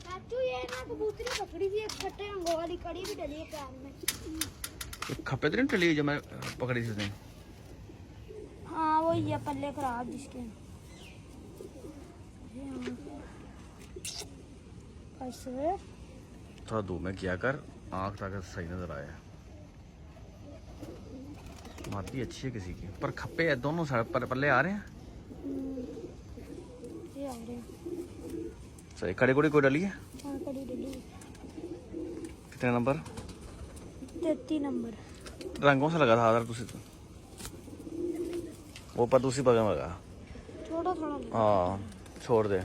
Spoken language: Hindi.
चाचू ये ना कबूतरी पकड़ी थी, एक खट्टे रंगों वाली कड़ी भी डली है पैर में। खप्पे तो नहीं टली जो मैं पकड़ी थी उसने? हाँ वो ये पल्ले खराब जिसके कैसे थोड़ा धूप में किया कर, आँख ताकत सही नजर आए। मादी अच्छी है किसी की, पर खप्पे दोनों साइड पर पल्ले आ रहे हैं। ये आ रहे हैं। सही। कड़ी कुड़ी कोई डली है? हाँ कड़ी डली। कितने नंबर? 33 नंबर। रंगों से लगा था आधार तुसी तो वो पर दूसरी बगल में लगा। छोटा थोड़ा। हाँ छोड़ दे।